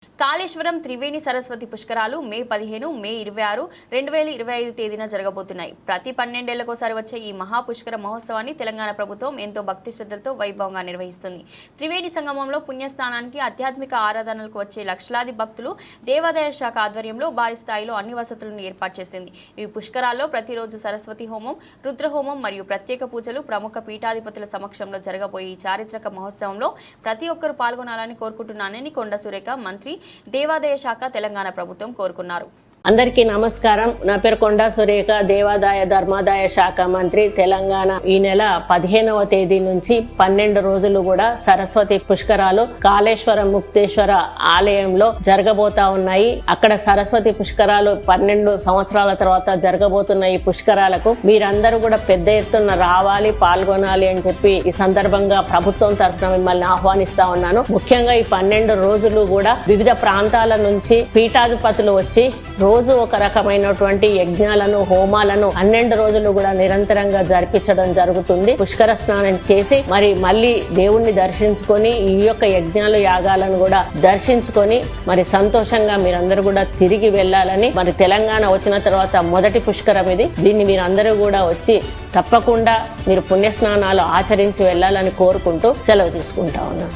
కాళేశ్వరం త్రివేణి సరస్వతి పుష్కరాలు మే 15, మే 26, 2025 తేదీన జరగబోతున్నాయి. ప్రతి 12 ఏళ్లకోసారి వచ్చే ఈ మహాపుష్కర మహోత్సవాన్ని తెలంగాణ ప్రభుత్వం ఎంతో భక్తి శ్రద్ధలతో వైభవంగా నిర్వహిస్తుంది. త్రివేణి సంగమంలో పుణ్యస్థానానికి ఆధ్యాత్మిక ఆరాధనలకు వచ్చే లక్షలాది భక్తులు దేవాదాయ శాఖ ఆధ్వర్యంలో భారీ స్థాయిలో అన్ని వసతులను ఏర్పాటు చేసింది. ఈ పుష్కరాల్లో ప్రతిరోజు సరస్వతి హోమం, రుద్రహోమం మరియు ప్రత్యేక పూజలు ప్రముఖ పీఠాధిపతుల సమక్షంలో జరగబోయే ఈ చారిత్రక మహోత్సవంలో ప్రతి ఒక్కరూ పాల్గొనాలని కోరుకుంటున్నానని కొండ సురేఖ మంత్రి దేవాదాయ శాఖ తెలంగాణ ప్రభుత్వం కోరుకున్నారు. అందరికీ నమస్కారం. నా పేరు కొండ సురేఖ, దేవాదాయ ధర్మాదాయ శాఖ మంత్రి తెలంగాణ. ఈ నెల 15వ తేదీ నుంచి 12 రోజులు కూడా సరస్వతి పుష్కరాలు కాళేశ్వరం ముక్తేశ్వర ఆలయంలో జరగబోతా ఉన్నాయి. అక్కడ సరస్వతి పుష్కరాలు 12 సంవత్సరాల తర్వాత జరగబోతున్న ఈ పుష్కరాలకు మీరందరూ కూడా పెద్ద ఎత్తున రావాలి, పాల్గొనాలి అని చెప్పి ఈ సందర్భంగా ప్రభుత్వం తరఫున మిమ్మల్ని ఆహ్వానిస్తా ఉన్నాను. ముఖ్యంగా ఈ 12 రోజులు కూడా వివిధ ప్రాంతాల నుంచి పీఠాధిపతులు వచ్చి రోజు ఒక రకమైనటువంటి యజ్ఞాలను, హోమాలను 12 రోజులు కూడా నిరంతరంగా జరిపించడం జరుగుతుంది. పుష్కర స్నానం చేసి మళ్ళీ దేవుణ్ణి దర్శించుకొని ఈ యొక్క యజ్ఞాలు, యాగాలను కూడా దర్శించుకొని సంతోషంగా మీరందరూ కూడా తిరిగి వెళ్ళాలని, తెలంగాణ వచ్చిన తర్వాత మొదటి పుష్కరం ఇది. దీన్ని మీరందరూ కూడా వచ్చి తప్పకుండా మీరు పుణ్యస్నానాలు ఆచరించి వెళ్ళాలని కోరుకుంటూ సెలవు తీసుకుంటా ఉన్నాను.